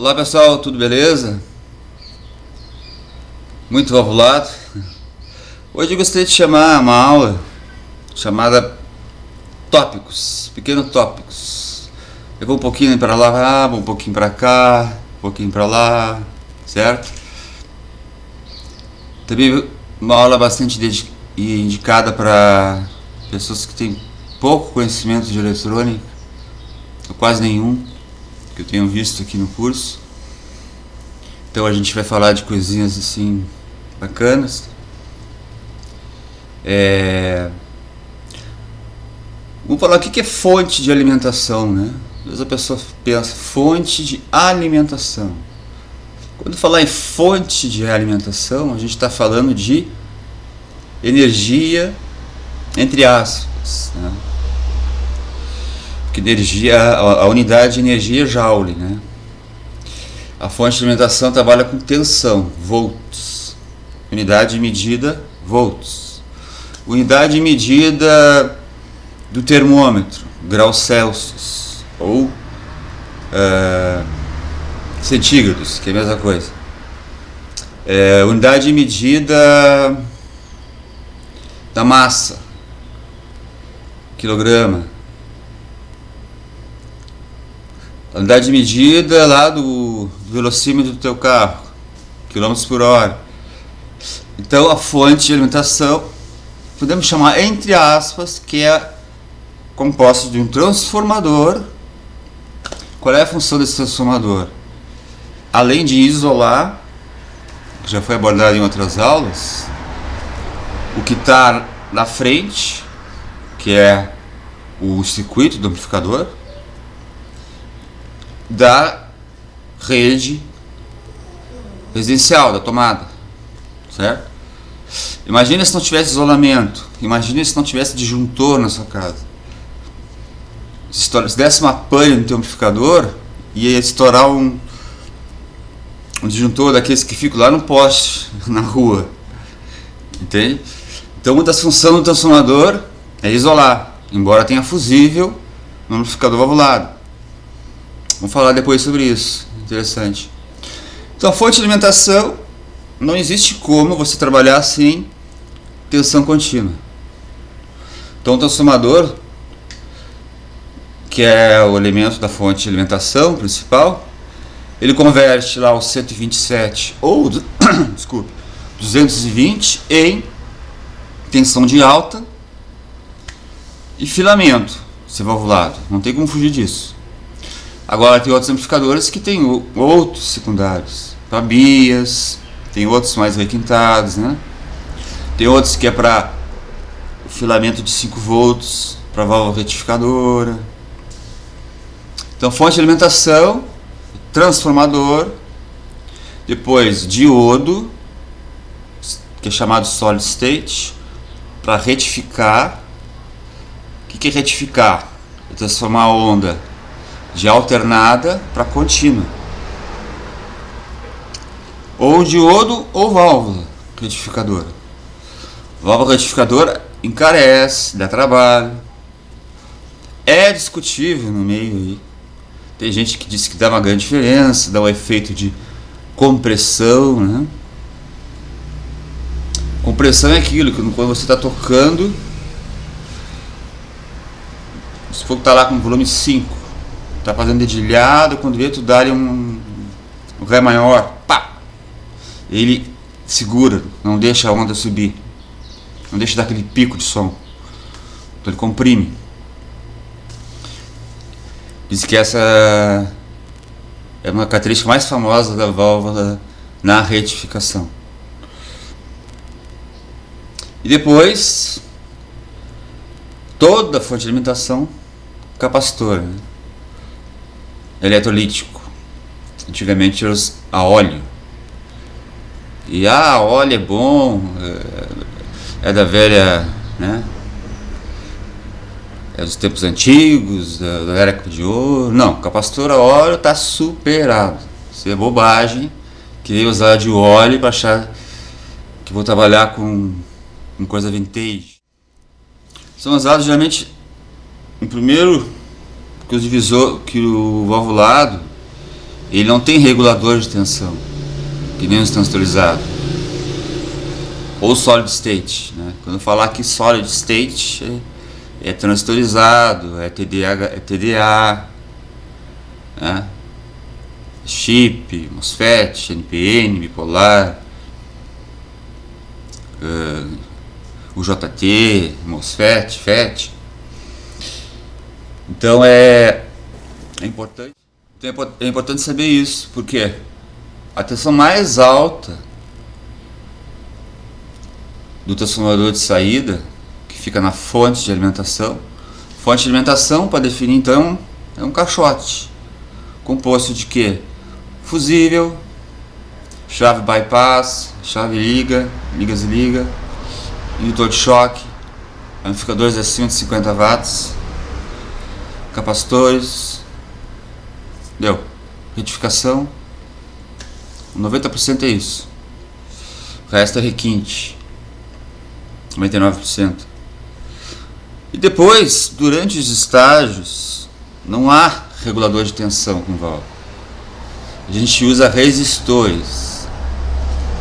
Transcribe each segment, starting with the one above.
Olá pessoal, tudo beleza? Muito valvulado. Hoje eu gostaria de chamar uma aula chamada tópicos, pequenos tópicos. Eu vou um pouquinho para lá, vou um pouquinho para cá, um pouquinho para lá, certo? Também uma aula bastante indicada para pessoas que têm pouco conhecimento de eletrônica, ou quase nenhum, que eu tenho visto aqui no curso. Então a gente vai falar de coisinhas assim bacanas. Vamos falar o que é fonte de alimentação, né? Às vezes a pessoa pensa fonte de alimentação. Quando falar em fonte de alimentação, a gente está falando de energia, entre aspas, né? Porque energia, a unidade de energia é joule, né? A fonte de alimentação trabalha com tensão, volts. Unidade de medida, volts. Unidade de medida do termômetro, graus Celsius, ou centígrados, que é a mesma coisa. Unidade de medida da massa, quilograma. A unidade de medida lá do velocímetro do teu carro, quilômetros por hora. Então a fonte de alimentação podemos chamar entre aspas, que é composta de um transformador. Qual é a função desse transformador? Além de isolar, que já foi abordado em outras aulas, o que está na frente, que é o circuito do amplificador, da rede residencial, da tomada, certo? Imagina se não tivesse isolamento, imagina se não tivesse disjuntor na sua casa. Se desse uma pane no teu amplificador, ia estourar um disjuntor daqueles que ficam lá no poste, na rua, entende? Então uma das funções do transformador é isolar, embora tenha fusível no amplificador valvulado. Vamos falar depois sobre isso, interessante. Então a fonte de alimentação, não existe como você trabalhar sem tensão contínua. Então o transformador, que é o elemento da fonte de alimentação principal, ele converte lá o 127 ou 220 em tensão de alta e filamento, ser valvulado, não tem como fugir disso. Agora tem outros amplificadores que tem outros secundários, para bias, tem outros mais requintados, né? Tem outros que é para o filamento de 5 volts, para válvula retificadora. Então fonte de alimentação, transformador, depois diodo, que é chamado solid state, para retificar. O que é retificar? É transformar a onda de alternada para contínua, ou diodo ou válvula retificadora. Válvula retificadora encarece, dá trabalho, é discutível no meio aí. Tem gente que diz que dá uma grande diferença, dá um efeito de compressão, né? Compressão é aquilo que quando você está tocando, se for que está lá com volume 5, tá fazendo dedilhado, quando vê tu dá um Ré maior, pá! Ele segura, não deixa a onda subir, não deixa dar aquele pico de som, então ele comprime. Diz que essa é uma característica mais famosa da válvula na retificação. E depois, toda a fonte de alimentação, capacitor, né? Eletrolítico. Antigamente era a óleo. E óleo é bom, é da velha, né? É dos tempos antigos, da era de ouro. Não, capacitor a óleo está superado. Isso é bobagem. Queria usar de óleo para achar que vou trabalhar com coisa vintage. São usados geralmente em primeiro que o valvulado Ele não tem regulador de tensão, que nem os transistorizados. Ou solid state, né? Quando eu falar aqui solid state, é transistorizado, é TDA, né? Chip, MOSFET, NPN, bipolar, UJT, MOSFET, FET. Então é importante saber isso, porque a tensão mais alta do transformador de saída, que fica na fonte de alimentação. Fonte de alimentação, para definir então, é um caixote composto de quê? Fusível, chave bypass, chave liga, liga-desliga, indutor de choque, amplificadores acima de 50 watts, capacitores, deu, retificação, 90% é isso, o resto é requinte, 99%. E depois, durante os estágios, não há regulador de tensão com válvula. A gente usa resistores,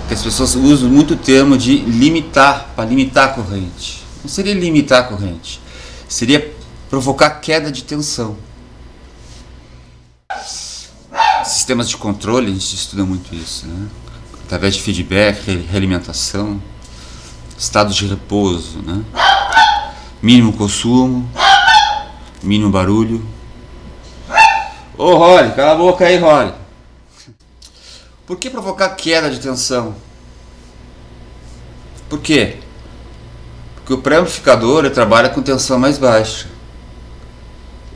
que as pessoas usam muito o termo de limitar, para limitar a corrente. Não seria limitar a corrente, seria provocar queda de tensão. Sistemas de controle, a gente estuda muito isso, né? Através de feedback, realimentação, estados de repouso, né? Mínimo consumo, mínimo barulho. Ô Rory, cala a boca aí, Rory. Por que provocar queda de tensão? Por quê? Porque o pré-amplificador ele trabalha com tensão mais baixa.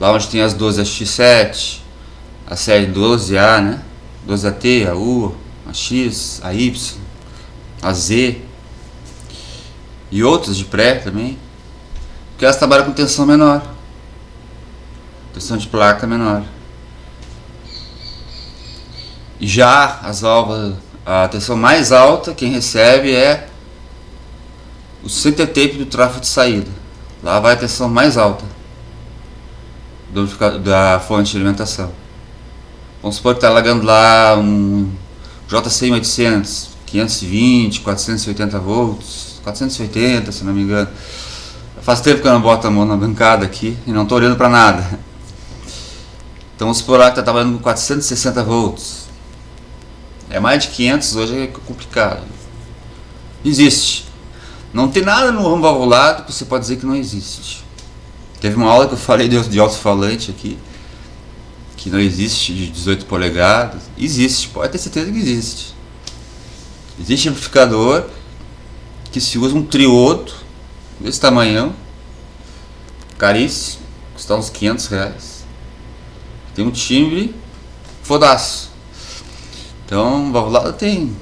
Lá onde tem as 12AX7, a série 12A, né? 12AT, a U, a X, a Y, a Z e outras de pré também, porque elas trabalham com tensão menor, tensão de placa menor. E já as válvulas, a tensão mais alta, quem recebe é o center tape do tráfego de saída. Lá vai a tensão mais alta da fonte de alimentação. Vamos supor que está largando lá um JCM 800, 520, 480 volts, 480 se não me engano. Faz tempo que eu não boto a mão na bancada aqui e não estou olhando para nada. Então vamos supor lá que está trabalhando com 460 volts. É mais de 500, hoje é complicado. Existe. Não tem nada no ramo valvulado que você pode dizer que não existe. Teve uma aula que eu falei de alto-falante aqui, que não existe de 18 polegadas. Existe, pode ter certeza que existe. Existe amplificador que se usa um triodo desse tamanhão, caríssimo, custa uns R$500. Tem um timbre fodaço. Então, valvulado tem.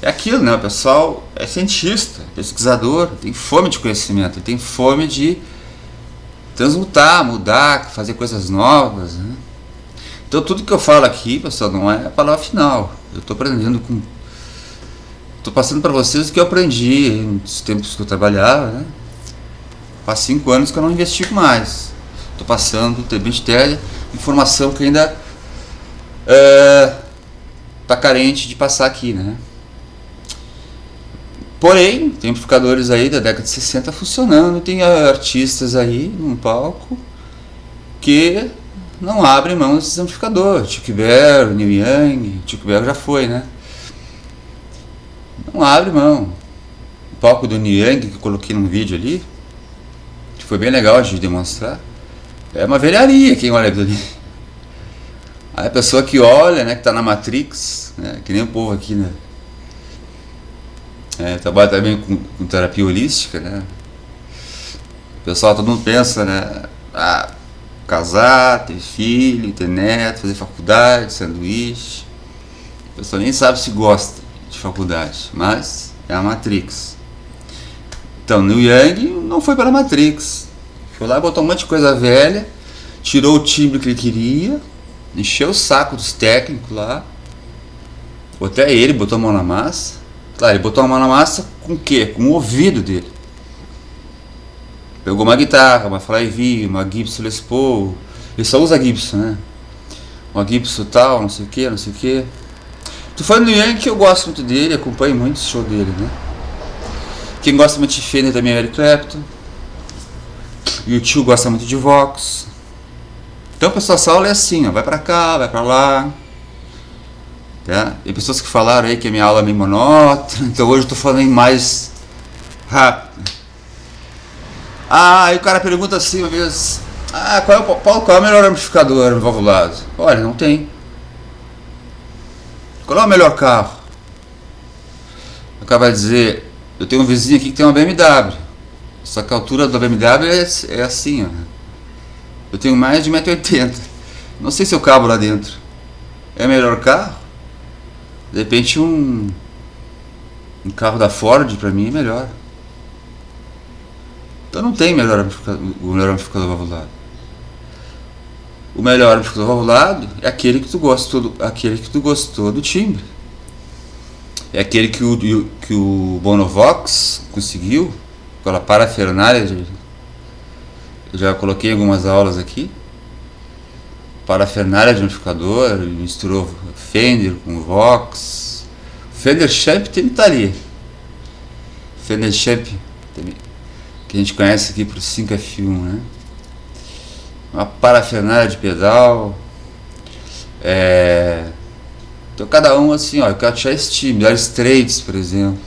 É aquilo, né? O pessoal é cientista, pesquisador, tem fome de conhecimento, tem fome de transmutar, mudar, fazer coisas novas, né? Então, tudo que eu falo aqui, pessoal, não é a palavra final. Eu estou aprendendo com. Estou passando para vocês o que eu aprendi nos tempos que eu trabalhava, né? Faz 5 anos que eu não investigo mais. Estou passando, informação que ainda está carente de passar aqui, né? Porém, tem amplificadores aí da década de 60 funcionando, tem artistas aí num palco que não abrem mão desses amplificadores. Chuck Berry, Neil Young, Chuck Berry já foi, né? Não abre mão. O palco do Neil Young, que eu coloquei num vídeo ali, que foi bem legal de demonstrar, é uma velharia quem olha aquilo ali. Aí a pessoa que olha, né, que tá na Matrix, né, que nem o povo aqui, né, trabalha também com terapia holística, né, o pessoal, todo mundo pensa, né, casar, ter filho, ter neto, fazer faculdade, sanduíche, a pessoa nem sabe se gosta de faculdade, mas é a Matrix. Então, Neil Young não foi para a Matrix, foi lá, botou um monte de coisa velha, tirou o timbre que ele queria, encheu o saco dos técnicos lá, ou até ele botou a mão na massa. Claro, ele botou a mão na massa com o quê? Com o ouvido dele. Pegou uma guitarra, uma Flyview, uma Gibson Les Paul, ele só usa Gibson, né? uma Gibson tal, não sei o que, não sei o que. Tô falando do Yankee, eu gosto muito dele, acompanho muito o show dele, né? Quem gosta muito de Fender também é Eric Clapton. E o tio gosta muito de Vox. Então, pessoal, essa aula é assim, ó, vai pra cá, vai pra lá. Tá? Tem pessoas que falaram aí que a minha aula é meio monótona, então hoje eu tô falando mais rápido. Aí o cara pergunta assim uma vez: qual é o melhor amplificador valvulado? Olha, não tem. Qual é o melhor carro? O cara vai dizer: eu tenho um vizinho aqui que tem uma BMW. Só que a altura da BMW é assim, ó. Eu tenho mais de 1,80 m. Não sei se eu cabo lá dentro. É o melhor carro? De repente um carro da Ford pra mim é melhor. Então não tem o melhor amplificador valvulado. O melhor amplificador valvulado é aquele que tu gostou do timbre. É aquele que o Bonovox conseguiu, aquela parafernália. Eu já coloquei algumas aulas aqui. Parafernália de amplificador, ele misturou Fender com Vox. Fender Champ tem que tá ali. Fender Champ, que a gente conhece aqui por 5F1, né? Uma parafernália de pedal. Então cada um assim, ó, eu quero achar esse time, Dire Straits, por exemplo.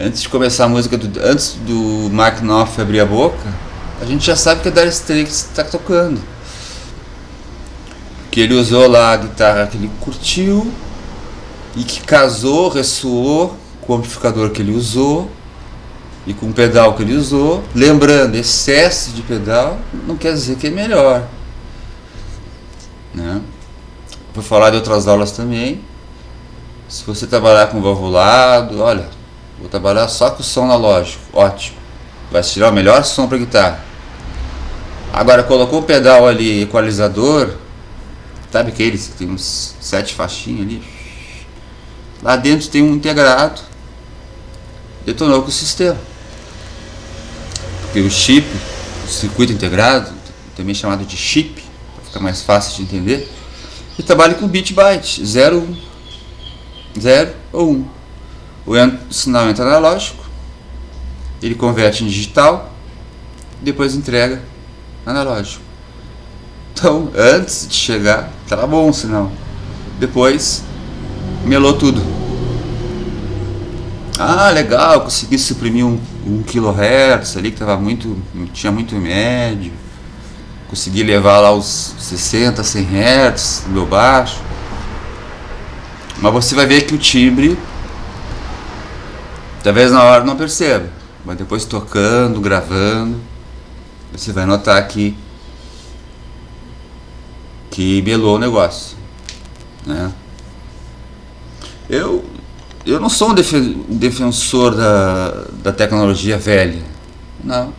Antes de começar a música, antes do Mark Knopfler abrir a boca, a gente já sabe que a Dire Straits está tocando. Que ele usou lá a guitarra que ele curtiu e que casou, ressoou com o amplificador que ele usou e com o pedal que ele usou. Lembrando, excesso de pedal não quer dizer que é melhor, né? Vou falar de outras aulas também. Se você trabalhar com valvulado, olha, vou trabalhar só com som analógico, ótimo, vai tirar o melhor som para guitarra. Agora colocou o pedal ali, equalizador, sabe aqueles que tem uns 7 faixinhas ali, lá dentro tem um integrado, detonou com o sistema, porque o chip, o circuito integrado, também chamado de chip, para ficar mais fácil de entender, ele trabalha com bit byte, 0 ou 1. O sinal entra analógico, ele converte em digital, depois entrega analógico. Então, antes de chegar, estava bom o sinal. Depois, melou tudo. Legal, consegui suprimir 1 kHz ali, que tinha muito médio. Consegui levar lá os 60, 100 Hz no meu baixo. Mas você vai ver que o timbre, talvez na hora não perceba, mas depois tocando, gravando, você vai notar que melou o negócio, né? Eu não sou um defensor da tecnologia velha, não.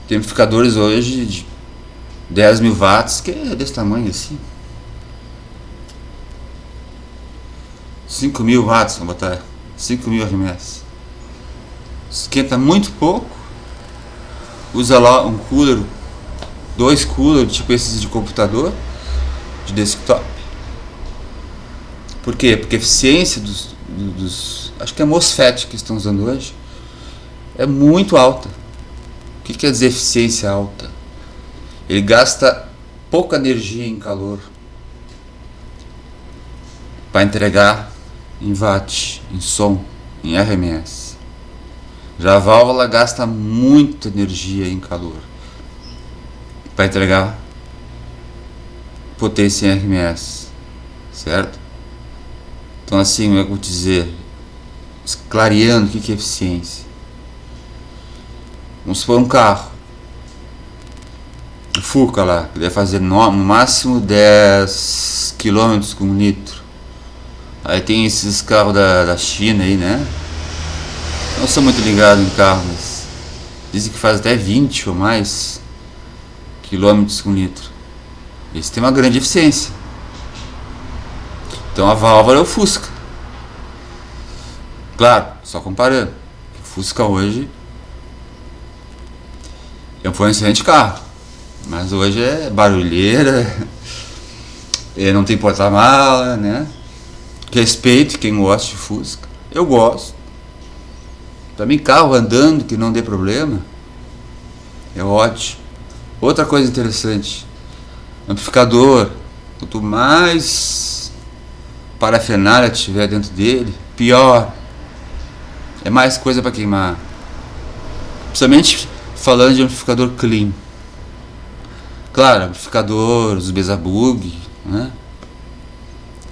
Tem amplificadores hoje de 10.000 watts que é desse tamanho assim, 5.000 watts, vamos botar 5.000 RMS, esquenta muito pouco, usa lá um cooler, 2 coolers, tipo esses de computador, de desktop. Por quê? Porque a eficiência dos acho que é MOSFET que estão usando hoje, é muito alta. O que quer dizer eficiência alta? Ele gasta pouca energia em calor para entregar em watt, em som, em RMS. Já a válvula gasta muita energia em calor para entregar potência em RMS, certo? Então assim, eu vou dizer, clareando o que é eficiência. Vamos supor um carro, o Fuca lá, que deve fazer no máximo 10 km com litro. Aí tem esses carros da China aí, né? Não sou muito ligado em carro, mas dizem que faz até 20 ou mais quilômetros com litro. Esse tem uma grande eficiência. Então a válvula é o Fusca. Claro, só comparando. O Fusca hoje é um excelente carro, Mas hoje é barulheira, não tem porta-mala, né? Respeito quem gosta de Fusca. Eu gosto. Pra mim, carro andando que não dê problema é ótimo. Outra coisa interessante, amplificador, quanto mais parafernália tiver dentro dele, pior. É mais coisa para queimar. Principalmente falando de amplificador clean. Claro, amplificador, os Besa-Bug, né?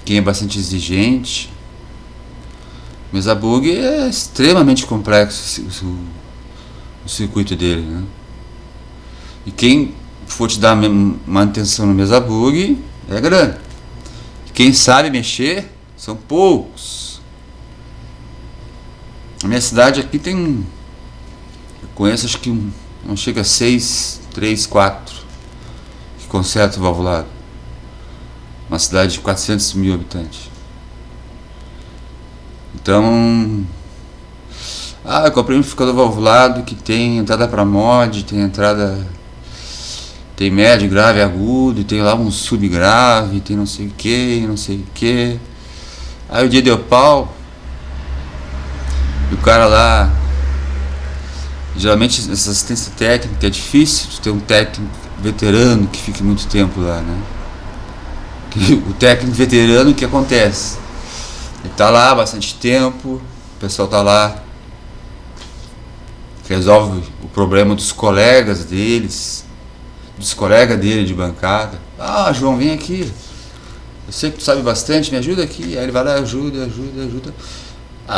Quem é bastante exigente. O Besa-Bug é extremamente complexo o circuito dele, né? E quem for te dar manutenção no Besa-Bug é grande. Quem sabe mexer são poucos. A minha cidade aqui tem, eu conheço acho que não chega a 6, 3, 4 que consertam o valvulado. Uma cidade de 400 mil habitantes. Então, eu comprei um amplificador valvulado que tem entrada para mod, tem entrada, tem médio, grave, agudo, tem lá um subgrave, tem não sei o que, não sei o que. Aí o dia deu pau, e o cara lá, geralmente essa assistência técnica é difícil ter um técnico veterano que fique muito tempo lá, né? O técnico veterano, o que acontece? Ele tá lá há bastante tempo, o pessoal tá lá, resolve o problema dos colegas deles, dos colegas dele de bancada. João, vem aqui, eu sei que tu sabe bastante, me ajuda aqui. Aí ele vai lá, ajuda.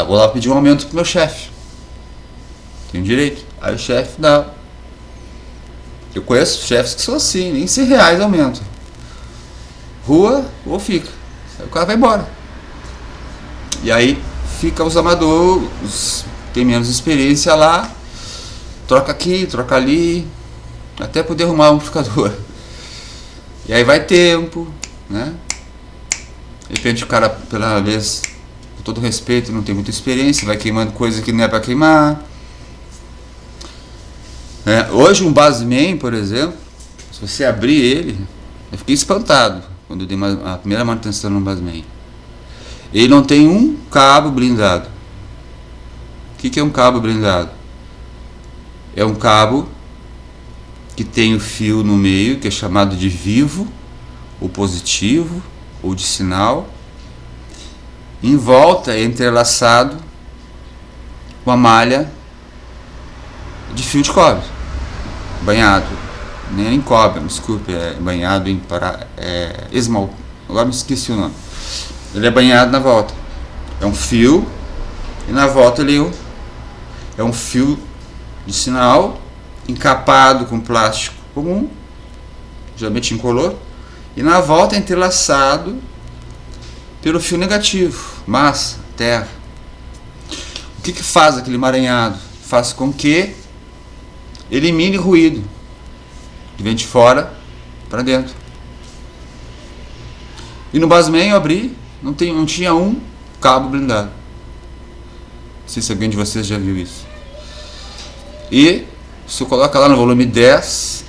Vou lá pedir um aumento pro meu chefe, tenho direito. Aí o chefe, não. Eu conheço chefes que são assim, nem R$100 aumento. Rua ou fica. Aí o cara vai embora. E aí fica os amadores, tem menos experiência lá, troca aqui, troca ali, até poder arrumar um amplificador. E aí vai tempo, né? De repente o cara, pela vez, com todo respeito, não tem muita experiência, vai queimando coisa que não é para queimar. Hoje um Bassman, por exemplo, se você abrir ele, eu fiquei espantado quando eu dei a primeira manutenção no Bassman. Ele não tem um cabo blindado. O que é um cabo blindado? É um cabo que tem o fio no meio, que é chamado de vivo, ou positivo, ou de sinal. Em volta é entrelaçado com a malha de fio de cobre, banhado. Nem em cobre, desculpe, é banhado em esmalte. Agora me esqueci o nome. Ele é banhado na volta. É um fio, e na volta ele é um fio de sinal encapado com plástico comum, geralmente incolor, e na volta é entrelaçado pelo fio negativo, massa, terra. O que faz aquele emaranhado? Faz com que elimine ruído que vem de fora para dentro. E no Bassman eu abri, não tinha um cabo blindado. Não sei se alguém de vocês já viu isso. E se eu coloca lá no volume 10,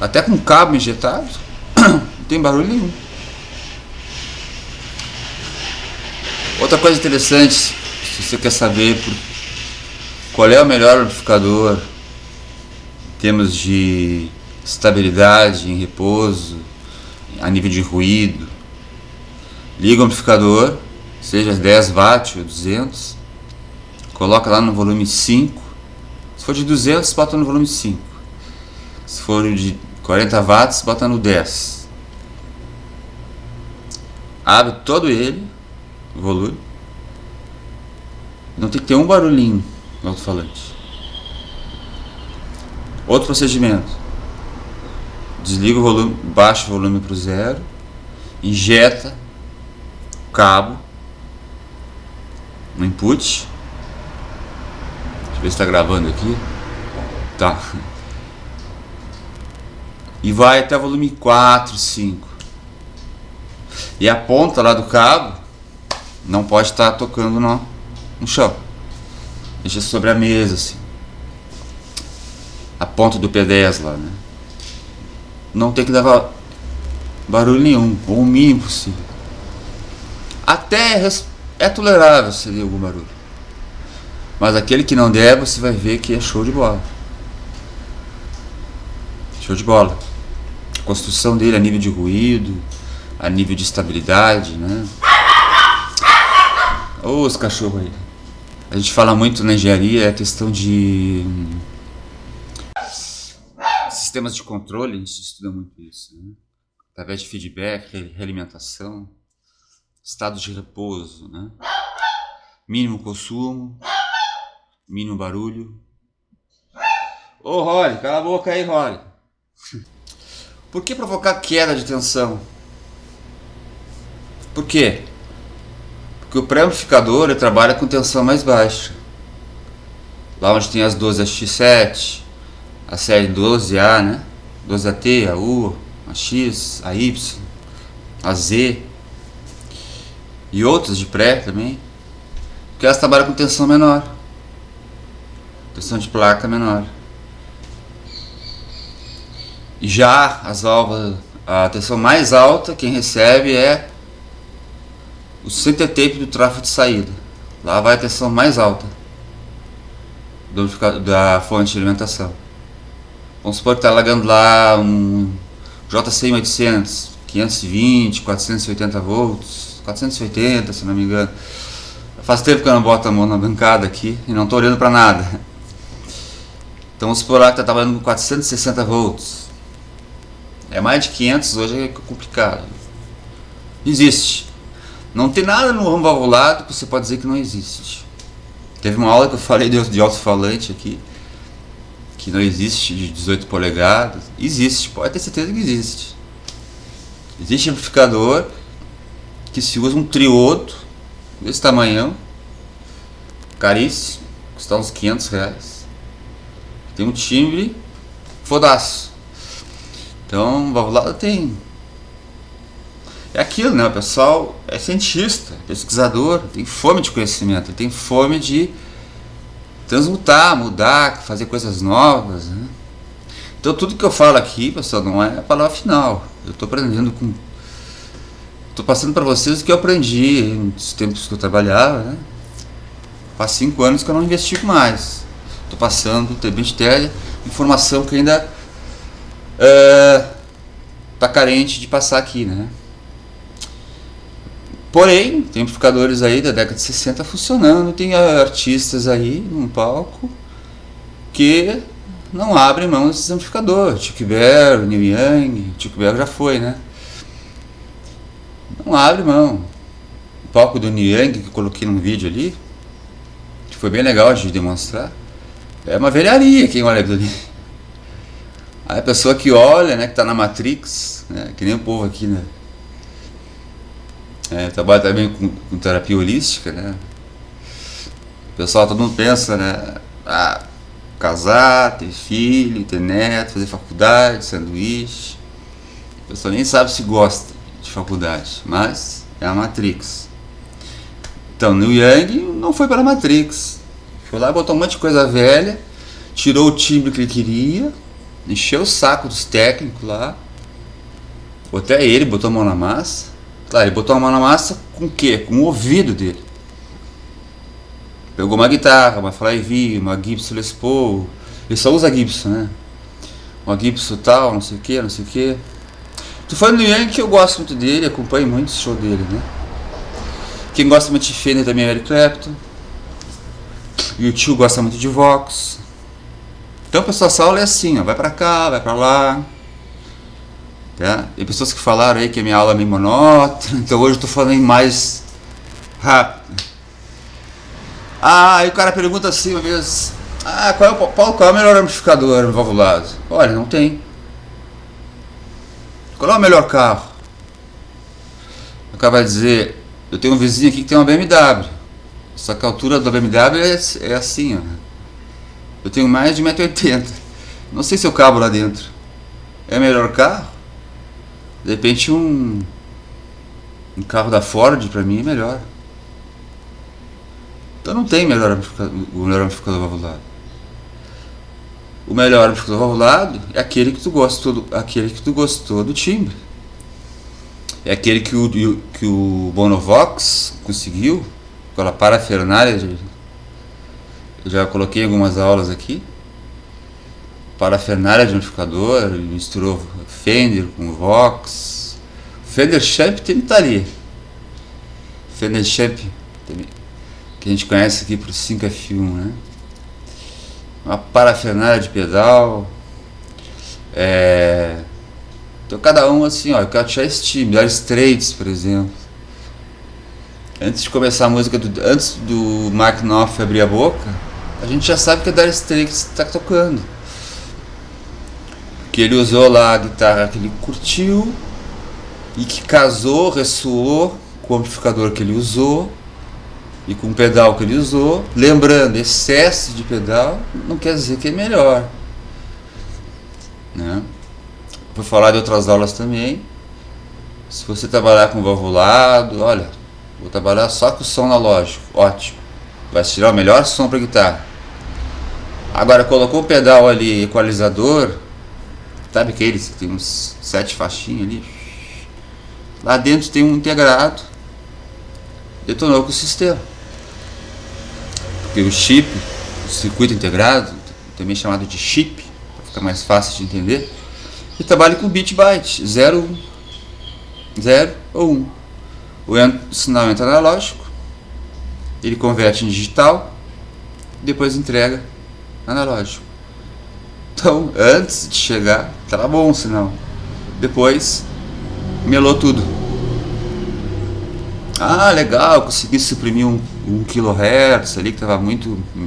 até com cabo injetado, não tem barulho nenhum. Outra coisa interessante, se você quer saber qual é o melhor amplificador em termos de estabilidade, em repouso, a nível de ruído, liga o amplificador, seja 10 watts ou 200, coloca lá no volume 5. Se for de 200, bota no volume 5. Se for de 40 watts, bota no 10. Abre todo ele, o volume. Não tem que ter um barulhinho no alto-falante. Outro procedimento: desliga o volume, baixa o volume para o 0, injeta o cabo no input. Deixa eu ver se está gravando aqui. Tá. E vai até o volume 4, 5. E a ponta lá do cabo não pode estar tocando no chão. Deixa sobre a mesa assim. a ponta do P10 lá, né? Não tem que dar barulho nenhum, ou o mínimo possível. Até é tolerável se der algum barulho. Mas aquele que não der, você vai ver que é show de bola. Show de bola. A construção dele a nível de ruído, a nível de estabilidade, né? Ô, os cachorros aí. A gente fala muito na engenharia, é a questão de sistemas de controle, a gente estuda muito isso, né? Através de feedback, realimentação, estados de repouso, né? Mínimo consumo, mínimo barulho. Ô, Rolly, cala a boca aí, Rolly. Por que provocar queda de tensão? Por quê? Porque o pré-amplificador ele trabalha com tensão mais baixa. Lá onde tem as 12AX7, a série 12A, né? 12AT, a U, a X, a Y, a Z e outras de pré também, porque elas trabalham com tensão menor, tensão de placa menor. E já as válvulas, a tensão mais alta, quem recebe é o center tape do tráfego de saída. Lá vai a tensão mais alta da fonte de alimentação. Vamos supor que está largando lá um JCM 800, 520, 480 volts, 480 se não me engano. Faz tempo que eu não boto a mão na bancada aqui e não estou olhando para nada. Então vamos supor lá que está trabalhando com 460 volts. É mais de 500, hoje é complicado. Existe. Não tem nada no ramo valvulado que você pode dizer que não existe. Teve uma aula que eu falei de alto-falante aqui, que não existe de 18 polegadas. Existe, pode ter certeza que existe. Existe amplificador que se usa um triodo desse tamanhão, caríssimo, custa uns R$500. Tem um timbre fodaço. Então, valvulado tem. É aquilo, né? O pessoal é cientista, pesquisador, tem fome de conhecimento, tem fome de transmutar, mudar, fazer coisas novas, né? Então tudo que eu falo aqui, pessoal, não é a palavra final. Eu estou aprendendo com... Estou passando para vocês o que eu aprendi nos tempos que eu trabalhava, né? Faz 5 anos que eu não investigo mais. Estou passando, bem telha, informação que ainda está carente de passar aqui, né? Porém, tem amplificadores aí da década de 60 funcionando, tem artistas aí num palco que não abrem mão desses amplificadores. Chuck Berry, Neil Young, Chuck Berry já foi, né? Não abre mão. O palco do Neil Young que eu coloquei num vídeo ali, que foi bem legal de demonstrar, é uma velharia quem olha aquilo ali. Aí a pessoa que olha, né, que tá na Matrix, né, que nem o povo aqui, né? Trabalha também com terapia holística, né? O pessoal, todo mundo pensa, né? Casar, ter filho, ter neto, fazer faculdade, sanduíche. O pessoal nem sabe se gosta de faculdade, mas é a Matrix. Então, Neil Young não foi para a Matrix. Foi lá, botou um monte de coisa velha, tirou o timbre que ele queria, encheu o saco dos técnicos lá, ou até ele botou a mão na massa. Claro, ele botou a mão na massa com o quê? Com o ouvido dele. Pegou uma guitarra, uma Flyvee, uma Gibson Les Paul. Ele só usa Gibson, né? Uma Gibson tal, não sei o que, não sei o que. Tô falando do Young que eu gosto muito dele, acompanho muito o show dele, né? Quem gosta muito de Fender também é Eric Clapton. E o tio gosta muito de Vox. Então, pessoal, essa aula é assim, ó, vai pra cá, vai pra lá. Tá? Tem pessoas que falaram aí que a minha aula é meio monótona, então hoje eu tô falando mais rápido. Aí o cara pergunta assim uma vez: qual é o melhor amplificador valvulado? Olha, não tem. Qual é o melhor carro? O cara vai dizer: eu tenho um vizinho aqui que tem uma BMW, só que a altura da BMW é assim, ó. Eu tenho mais de 1,80 m. Não sei se eu cabo lá dentro. É o melhor carro? De repente um carro da Ford pra mim é melhor. Então não tem o melhor amplificador valvulado. O melhor amplificador valvulado é aquele que tu gostou do timbre. É aquele que o Bonovox conseguiu, aquela parafernália, eu já coloquei algumas aulas aqui. Parafernália de amplificador, ele misturou Fender com Vox. Fender Champ também tá ali. Fender Champ, que a gente conhece aqui pro 5F1, né? Uma parafernália de pedal. Então cada um assim, ó, eu quero achar esse time, Dire Straits, por exemplo. Antes de começar a música, antes do Mark Knopfler abrir a boca, a gente já sabe que é Dire Straits que está tocando. Que ele usou lá a guitarra que ele curtiu e que casou, ressoou com o amplificador que ele usou e com o pedal que ele usou. Lembrando, excesso de pedal não quer dizer que é melhor, né? Vou falar de outras aulas também. Se você trabalhar com valvulado, olha, vou trabalhar só com o som analógico, ótimo, vai tirar o melhor som para guitarra. Agora colocou o pedal ali, equalizador, sabe aqueles que tem uns 7 faixinhas ali, lá dentro tem um integrado, detonou com o sistema, porque o chip, o circuito integrado, também chamado de chip, para ficar mais fácil de entender, ele trabalha com bit byte, 0 ou 1. O sinal entra analógico, ele converte em digital, depois entrega analógico. Então, antes de chegar, estava bom o sinal. Depois, melou tudo. Ah, legal, consegui suprimir um kHz ali, que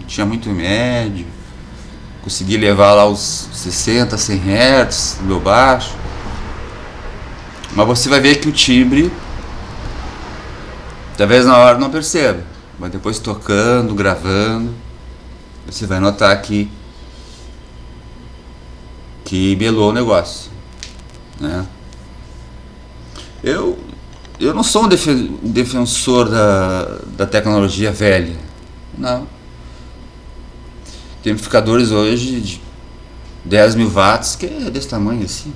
tinha muito médio. Consegui levar lá os 60, 100 Hz, do meu baixo. Mas você vai ver que o timbre, talvez na hora não perceba, mas depois tocando, gravando, você vai notar que melou o negócio, né? Eu não sou um defensor da tecnologia velha, não. Tem amplificadores hoje de 10 mil watts que é desse tamanho assim,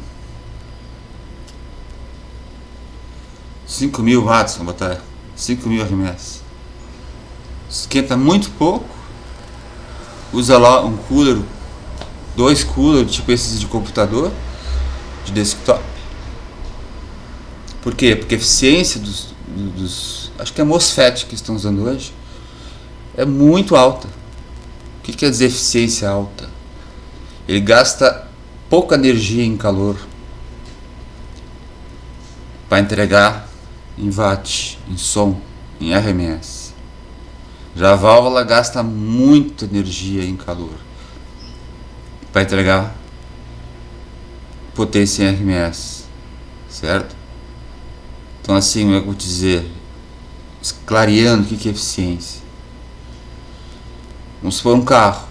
5 mil watts, vamos botar 5 mil RMS, esquenta muito pouco, usa lá um cooler, 2 coolers, tipo esses de computador, de desktop. Por quê? Porque a eficiência dos acho que é MOSFET que estão usando hoje, é muito alta. O que quer dizer eficiência alta? Ele gasta pouca energia em calor para entregar em watt, em som, em RMS. Já a válvula gasta muita energia em calor para entregar potência em RMS, certo? Então assim, eu vou dizer, clareando o que é eficiência. Vamos supor um carro,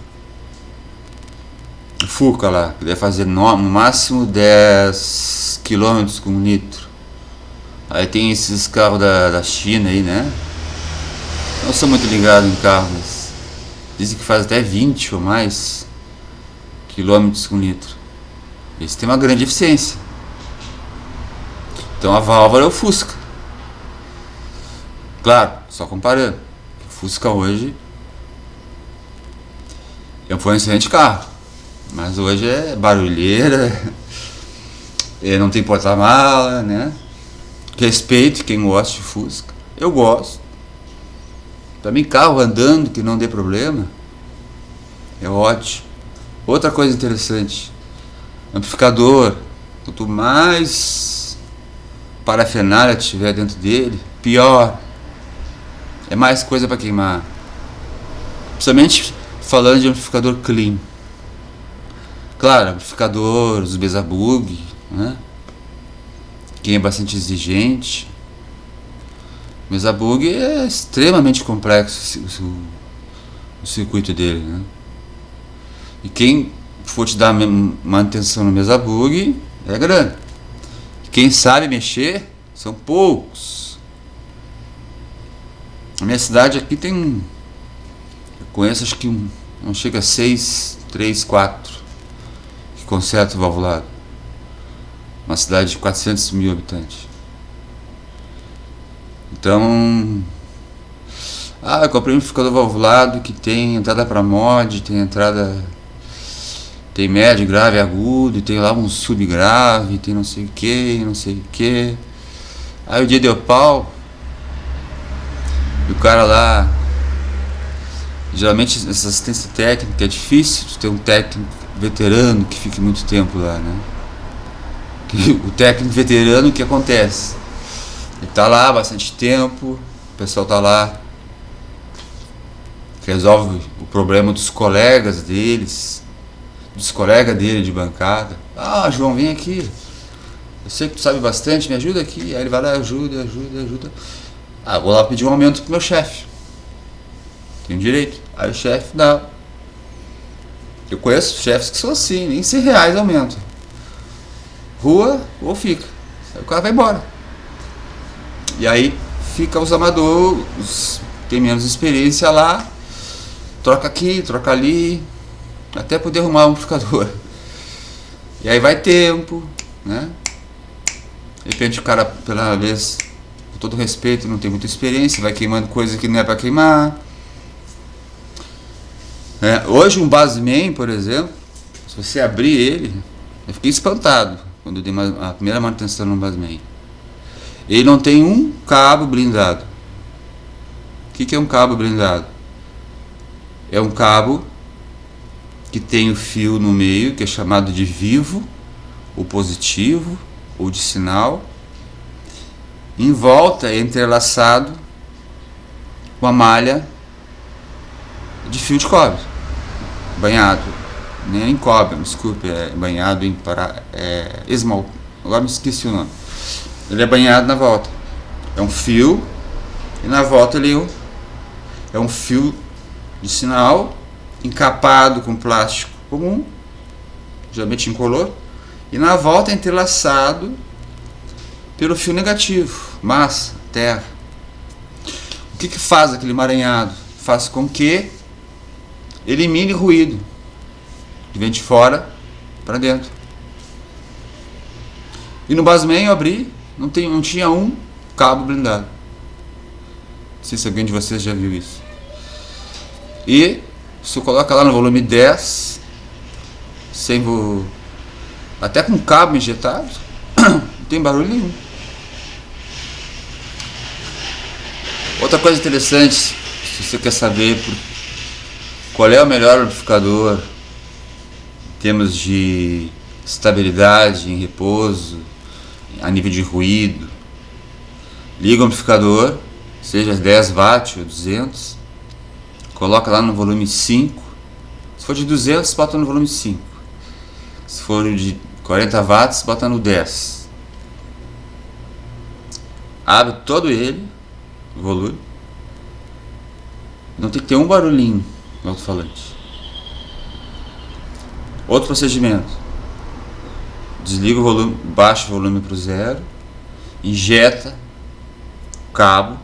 o Fuca lá, que deve fazer no máximo 10 km com litro. Aí tem esses carros da China aí, né? Não sou muito ligado em carro, mas dizem que faz até 20 ou mais quilômetros com litro. Esse tem uma grande eficiência. Então a válvula é o Fusca. Claro, só comparando. O Fusca hoje foi um excelente carro, mas hoje é barulheira, não tem porta-mala, né? Respeito quem gosta de Fusca. Eu gosto. Também carro andando que não dê problema é ótimo. Outra coisa interessante, amplificador, quanto mais parafernália tiver dentro dele, pior. É mais coisa para queimar. Principalmente falando de amplificador clean. Claro, amplificador, os Bezabug, né? Quem é bastante exigente. O Bezabug é extremamente complexo o circuito dele, né? E quem for te dar manutenção no Bezabug é grande. Quem sabe mexer são poucos. Na minha cidade aqui tem, eu conheço acho que não chega a 6, 3, 4 conserta o valvulado. Uma cidade de 400 mil habitantes. Então, eu comprei um amplificador valvulado que tem entrada para mod, tem médio, grave, agudo, tem lá um subgrave, tem não sei o que, não sei o que. Aí o dia deu pau, e o cara lá, geralmente essa assistência técnica é difícil ter um técnico veterano que fique muito tempo lá, né? O técnico veterano, o que acontece? Ele tá lá há bastante tempo, o pessoal tá lá, resolve o problema dos colegas deles, dos colegas dele de bancada. João, vem aqui, eu sei que tu sabe bastante, me ajuda aqui. Aí ele vai lá, ajuda. Vou lá pedir um aumento pro meu chefe, tenho direito. Aí o chefe dá. Eu conheço chefes que são assim, nem R$100 aumento. Rua ou fica. Aí o cara vai embora. E aí fica os amadores, tem menos experiência lá, troca aqui, troca ali, até poder arrumar um amplificador. E aí vai tempo, né? De repente o cara, pela vez, com todo respeito, não tem muita experiência, vai queimando coisa que não é para queimar. Hoje um Bassman, por exemplo, se você abrir ele, eu fiquei espantado quando eu dei a primeira manutenção no Bassman. Ele não tem um cabo blindado. O que é um cabo blindado? É um cabo que tem o fio no meio, que é chamado de vivo, ou positivo, ou de sinal. Em volta é entrelaçado com a malha de fio de cobre, banhado. Nem em cobre, desculpe, é banhado em esmalte. Agora me esqueci o nome. Ele é banhado na volta. É um fio, e na volta ele é um fio de sinal encapado com plástico comum, geralmente incolor, e na volta é entrelaçado pelo fio negativo, massa, terra. O que faz aquele emaranhado? Faz com que elimine ruído que vem de fora para dentro. E no Bassman eu abri, não tinha um cabo blindado. Não sei se alguém de vocês já viu isso. E se eu coloca lá no volume 10, até com cabo injetado, não tem barulho nenhum. Outra coisa interessante, se você quer saber qual é o melhor amplificador em termos de estabilidade, em repouso, a nível de ruído, liga o amplificador, seja 10 watts ou 200, coloca lá no volume 5. Se for de 200, bota no volume 5. Se for de 40 watts, bota no 10. Abre todo ele, o volume. Não tem que ter um barulhinho no alto-falante. Outro procedimento: desliga o volume, baixa o volume para o 0, injeta o cabo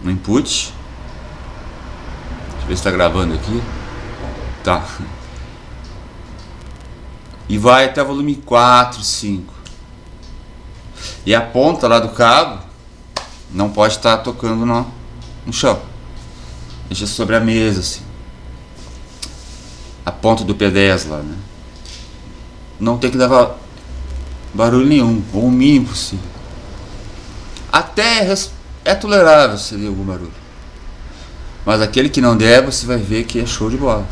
no input. Deixa eu ver se está gravando aqui. Tá. E vai até o volume 4, 5. E a ponta lá do cabo não pode estar tocando no chão. Deixa sobre a mesa assim. A ponta do P10 lá, né? Não tem que dar barulho nenhum, ou o mínimo possível. Até é tolerável se der algum barulho. Mas aquele que não der, você vai ver que é show de bola.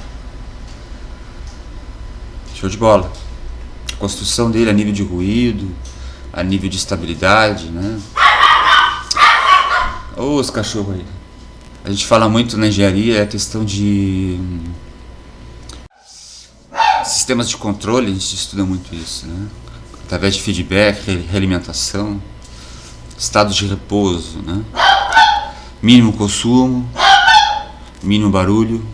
Show de bola. A construção dele a nível de ruído, a nível de estabilidade, né? Os cachorros aí. A gente fala muito na engenharia, é a questão de sistemas de controle, a gente estuda muito isso, né? Através de feedback, realimentação, estados de repouso, né? Mínimo consumo, mínimo barulho.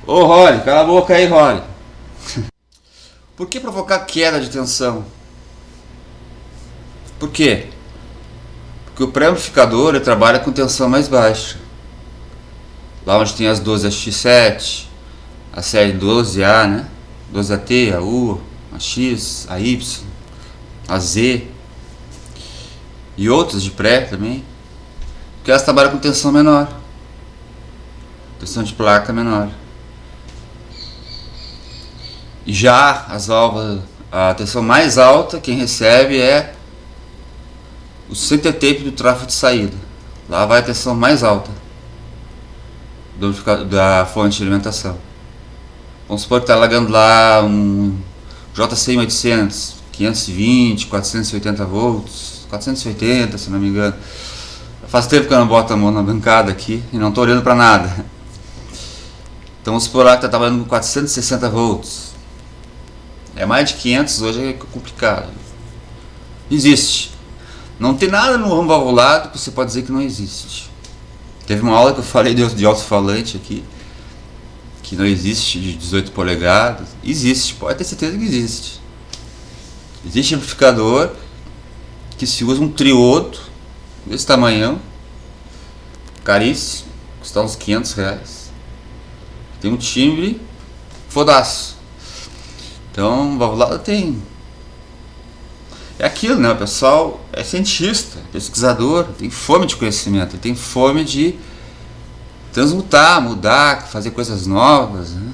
Ô Rory, cala a boca aí, Rory. Por que provocar queda de tensão? Por quê? Porque o pré-amplificador ele trabalha com tensão mais baixa. Lá onde tem as 12 X7, a série 12A, né? 12AT, a U, a X, a Y, a Z e outras de pré também, porque elas trabalham com tensão menor, tensão de placa menor. E já as válvulas, a tensão mais alta, quem recebe é o center tape do tráfego de saída. Lá vai a tensão mais alta da fonte de alimentação. Vamos supor que está largando lá um JCI 800, 520, 480 volts, 480 se não me engano. Faz tempo que eu não boto a mão na bancada aqui e não estou olhando para nada. Então vamos supor lá que está trabalhando com 460 volts. É mais de 500 hoje, é complicado. Existe. Não tem nada no ramo valvulado que você pode dizer que não existe. Teve uma aula que eu falei de alto-falante aqui, que não existe, de 18 polegadas. Existe, pode ter certeza que existe. Existe amplificador que se usa um triodo desse tamanhão, caríssimo, custa uns R$500. Tem um timbre fodaço. Então, valvulado tem. É aquilo, né? O pessoal é cientista, pesquisador, tem fome de conhecimento, tem fome de transmutar, mudar, fazer coisas novas, né?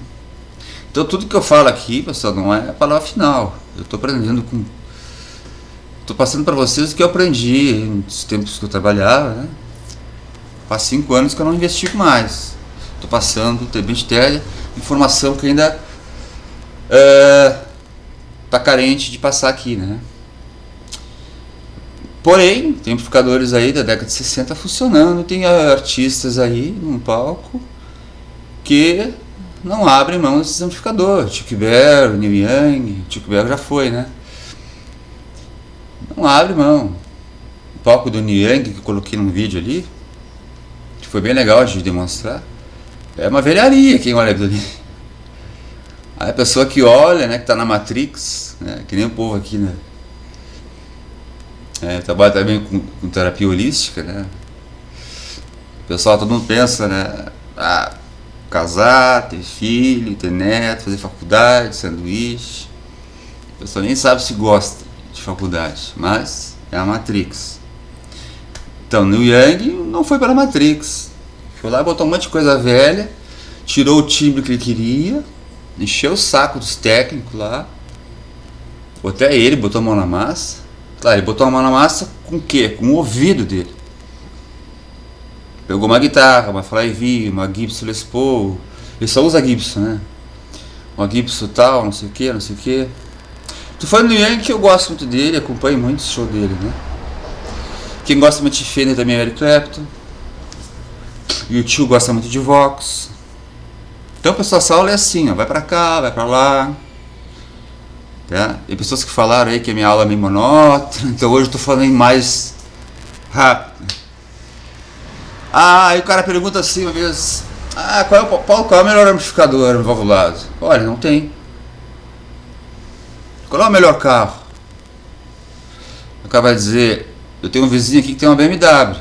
Então, tudo que eu falo aqui, pessoal, não é a palavra final. Eu estou aprendendo com. Estou passando para vocês o que eu aprendi nos tempos que eu trabalhava, né? Faz 5 anos que eu não investigo mais. Estou passando, informação que ainda está carente de passar aqui, né? Porém, tem amplificadores aí da década de 60 funcionando, tem artistas aí num palco que não abrem mão desses amplificadores. Chuck Berry, Neil Young, Chuck Berry já foi, né? Não abre mão. O palco do Neil Young, que eu coloquei num vídeo ali, que foi bem legal de demonstrar, é uma velharia quem olha aquilo ali. Aí a pessoa que olha, né, que tá na Matrix, né, que nem o povo aqui, né? Trabalha também com terapia holística, né? O pessoal, todo mundo pensa, né? Casar, ter filho, ter neto, fazer faculdade, sanduíche. A pessoa nem sabe se gosta de faculdade, mas é a Matrix. Então, Neil Young não foi pela Matrix. Foi lá, botou um monte de coisa velha, tirou o timbre que ele queria, encheu o saco dos técnicos lá, ou até ele botou a mão na massa. Claro, ele botou a mão na massa com o quê? Com o ouvido dele. Pegou uma guitarra, uma Flyview, uma Gibson Les Paul. Ele só usa Gibson, né? Uma Gibson tal, não sei o que, não sei o que. Tu foi no Young, que eu gosto muito dele, acompanho muito o show dele, né? Quem gosta muito de Fender também é Eric Clapton. E o tio gosta muito de Vox. Então o pessoal só é assim, ó, vai pra cá, vai pra lá. Tá? Tem pessoas que falaram aí que a minha aula é meio monótona, então hoje eu tô falando mais rápido. Aí o cara pergunta assim uma vez: Paulo, qual é o melhor amplificador valvulado? Olha, não tem. Qual é o melhor carro? O cara vai dizer: eu tenho um vizinho aqui que tem uma BMW,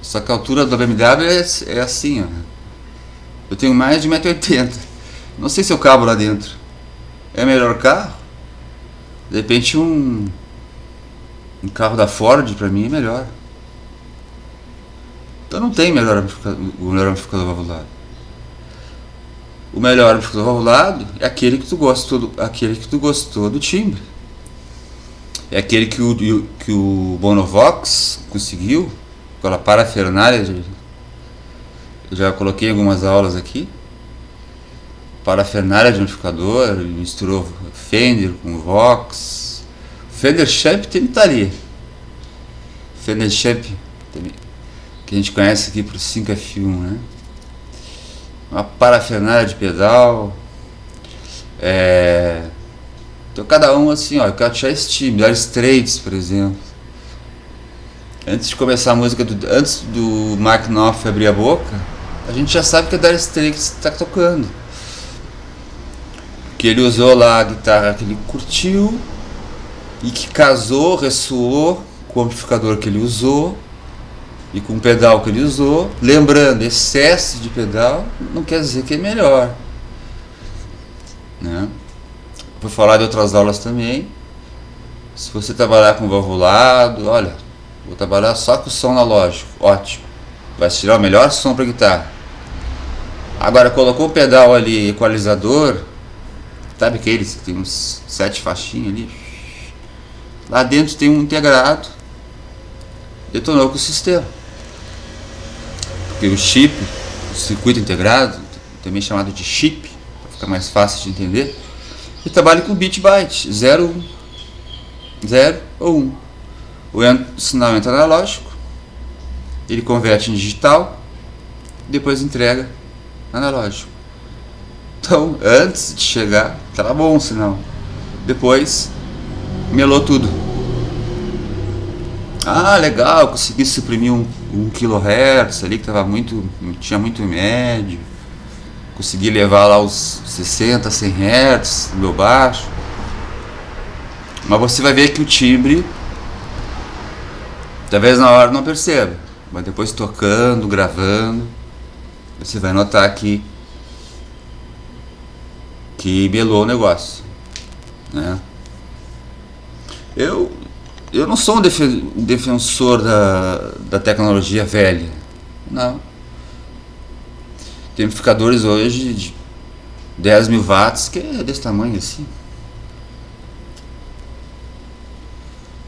só que a altura da BMW é assim, ó. Eu tenho mais de 1,80 m. Não sei se eu cabo lá dentro. É o melhor carro? De repente um carro da Ford pra mim é melhor. Então não tem o melhor amplificador valvulado. O melhor amplificador valvulado é aquele que tu gostou do timbre. É aquele que o Bonovox conseguiu, aquela parafernália, eu já coloquei em algumas aulas aqui. Parafernália de amplificador, misturou Fender com Vox. Fender Champ também tá ali. Fender Champ também, que a gente conhece aqui pro 5F1, né? Uma parafernália de pedal. Então cada um assim, ó, eu quero achar esse time, Dire Straits, por exemplo. Antes de começar a música, antes do Mark Knopfler abrir a boca, a gente já sabe que a Dire Straits está tocando. Que ele usou lá a guitarra que ele curtiu e que casou, ressoou com o amplificador que ele usou e com o pedal que ele usou. Lembrando, excesso de pedal não quer dizer que é melhor. né? Vou falar de outras aulas também. Se você trabalhar com valvulado, olha, vou trabalhar só com som analógico, ótimo. Vai tirar o melhor som para guitarra. Agora colocou o pedal ali, equalizador, sabe aqueles que tem uns 7 faixinhas ali? Lá dentro tem um integrado, detonou com o sistema. Porque o chip, o circuito integrado, também chamado de chip, para ficar mais fácil de entender, ele trabalha com bit byte, 0 ou 1. O sinal entra analógico, ele converte em digital, depois entrega analógico. Então, antes de chegar, estava bom o sinal. Depois, melou tudo. Ah, legal, consegui suprimir um kHz ali que tinha muito médio. Consegui levar lá os 60, 100 Hz, meu baixo. Mas você vai ver que o timbre, talvez na hora não perceba, mas depois tocando, gravando, você vai notar que melou o negócio, né? Eu não sou um defensor da tecnologia velha, não. Tem amplificadores hoje de 10 mil watts que é desse tamanho assim,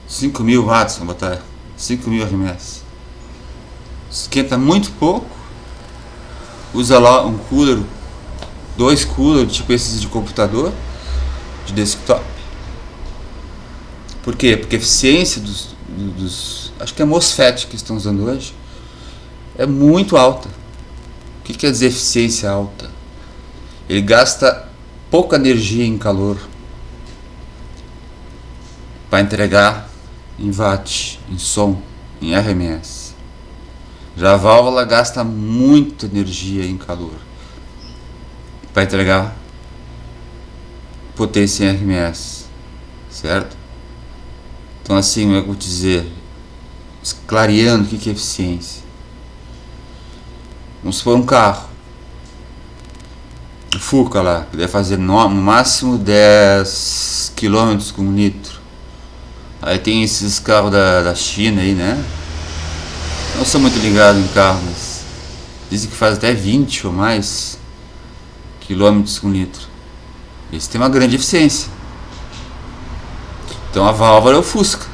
5 mil watts, vamos botar 5 mil RMS, esquenta muito pouco, usa lá um cooler, 2 coolers, tipo esses de computador, de desktop. Por quê? Porque a eficiência dos acho que é MOSFET que estão usando hoje, é muito alta. O que quer dizer eficiência alta? Ele gasta pouca energia em calor para entregar em watt, em som, em RMS. Já a válvula gasta muita energia em calor para entregar potência em RMS, certo? Então assim, eu vou dizer, clareando o que é eficiência. Vamos supor um carro, o Fuca lá, que deve fazer no máximo 10 km com 1 litro. Aí tem esses carros da China aí, né? Não sou muito ligado em carro, mas dizem que faz até 20 ou mais quilômetros com litro. Esse tem uma grande eficiência. Então a válvula é o Fusca.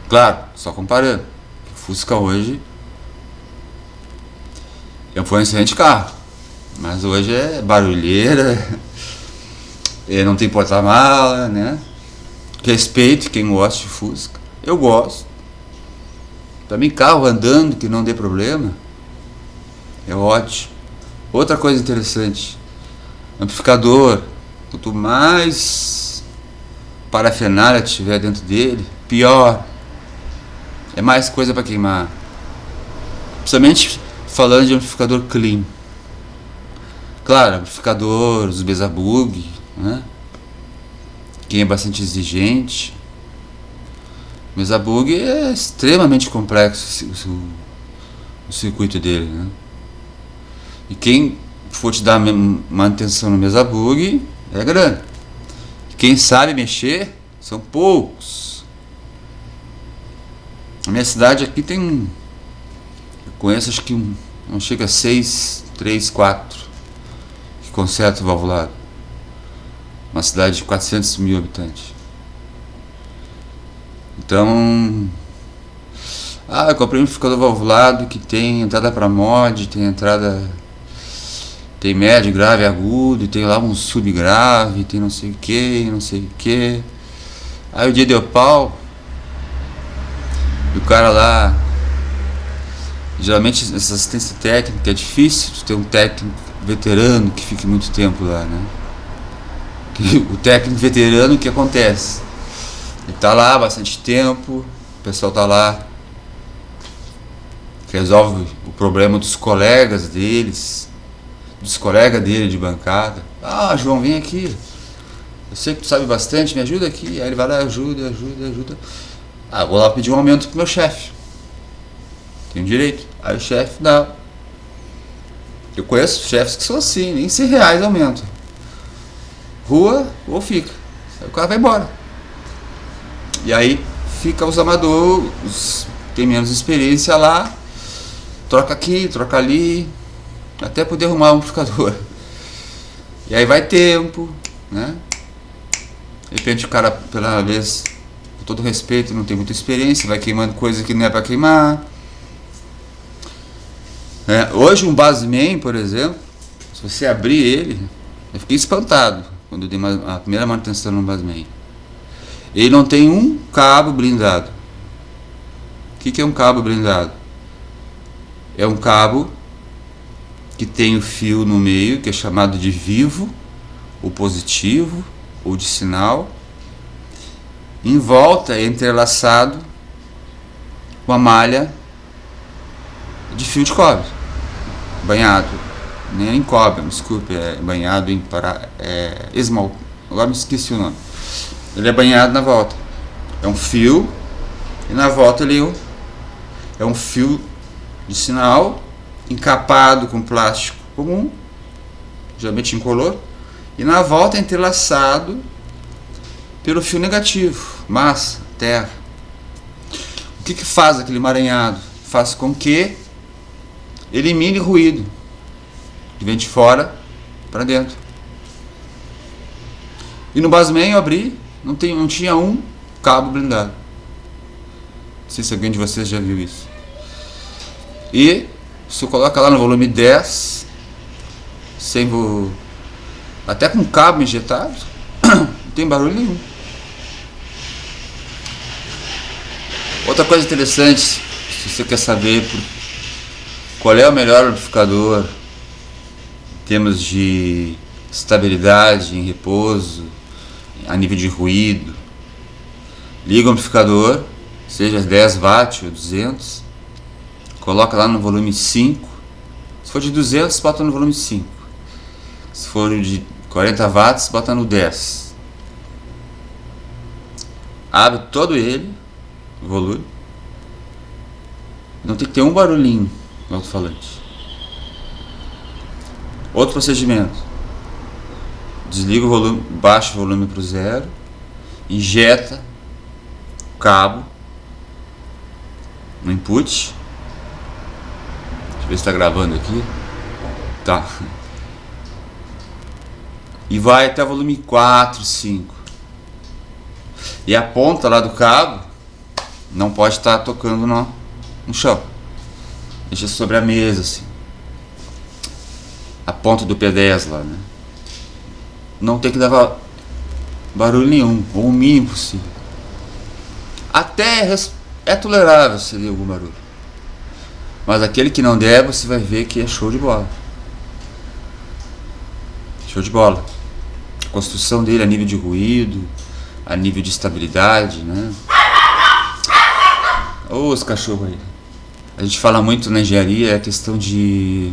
Claro, só comparando. O Fusca hoje foi um excelente carro, mas hoje é barulheira, não tem porta-mala, né? Respeito quem gosta de Fusca. Eu gosto. Também carro andando que não dê problema é ótimo. Outra coisa interessante, amplificador, quanto mais parafernália tiver dentro dele, pior. É mais coisa para queimar. Principalmente falando de amplificador clean. Claro, amplificador, os Beza-Bug, né? Quem é bastante exigente. O Beza-Bug é extremamente complexo o circuito dele, né? E quem for te dar manutenção no Beza-Bug é grande. Quem sabe mexer são poucos. A minha cidade aqui tem, eu conheço acho que não chega a 6, 3, 4 que conserta o valvulado. Uma cidade de 400 mil habitantes. Então, eu comprei um amplificador valvulado que tem entrada para mod, tem médio, grave, agudo, tem lá um subgrave, tem não sei o que. Aí o dia deu pau, e o cara lá, geralmente essa assistência técnica é difícil de ter um técnico veterano que fique muito tempo lá, né? O técnico veterano, o que acontece? Ele tá lá há bastante tempo, o pessoal tá lá, resolve o problema dos colegas deles, dos colegas dele de bancada. João, vem aqui, eu sei que tu sabe bastante, me ajuda aqui. Aí ele vai lá, ajuda. Vou lá pedir um aumento pro meu chefe, tenho direito. Aí o chefe, não. Eu conheço chefes que são assim, nem R$100 aumento. rua ou fica. Aí o cara vai embora. E aí fica os amadores, tem menos experiência lá, troca aqui, troca ali, até poder arrumar um amplificador. E aí vai tempo, né? De repente o cara, pela vez, com todo respeito, não tem muita experiência, vai queimando coisa que não é para queimar. Hoje um Bassman, por exemplo, se você abrir ele, eu fiquei espantado quando eu dei a primeira manutenção no Bassman. Ele não tem um cabo blindado. O que é um cabo blindado? É um cabo que tem o fio no meio, que é chamado de vivo, ou positivo, ou de sinal. Em volta é entrelaçado com a malha de fio de cobre, banhado, nem em cobre, desculpe, é banhado em esmalte, agora me esqueci o nome. Ele é banhado na volta, é um fio, e na volta ele é um fio de sinal encapado com plástico comum, geralmente incolor, e na volta é entrelaçado pelo fio negativo, massa, terra. O que faz aquele emaranhado? Faz com que elimine ruído que vem de fora para dentro. E no Bassman eu abri, não tinha um cabo blindado. Não sei se alguém de vocês já viu isso. E se eu coloca lá no volume 10, até com cabo injetado, não tem barulho nenhum. Outra coisa interessante, se você quer saber qual é o melhor amplificador em termos de estabilidade, em repouso, a nível de ruído, liga o amplificador, seja 10 watts ou 200, coloca lá no volume 5. Se for de 200, bota no volume 5. Se for de 40 watts, bota no 10. Abre todo ele, o volume. Não tem que ter um barulhinho no alto-falante. Outro procedimento: desliga o volume, baixa o volume para o 0, injeta o cabo no input. Deixa eu ver se está gravando aqui. Tá. E vai até o volume 4, 5. E a ponta lá do cabo não pode estar tocando no chão. Deixa sobre a mesa, assim. A ponta do P10 lá, né? Não tem que dar barulho nenhum, ou o mínimo possível. Até é tolerável se der algum barulho. Mas aquele que não der, você vai ver que é show de bola. Show de bola. A construção dele a nível de ruído, a nível de estabilidade, né? Os cachorros aí. A gente fala muito na engenharia, a questão de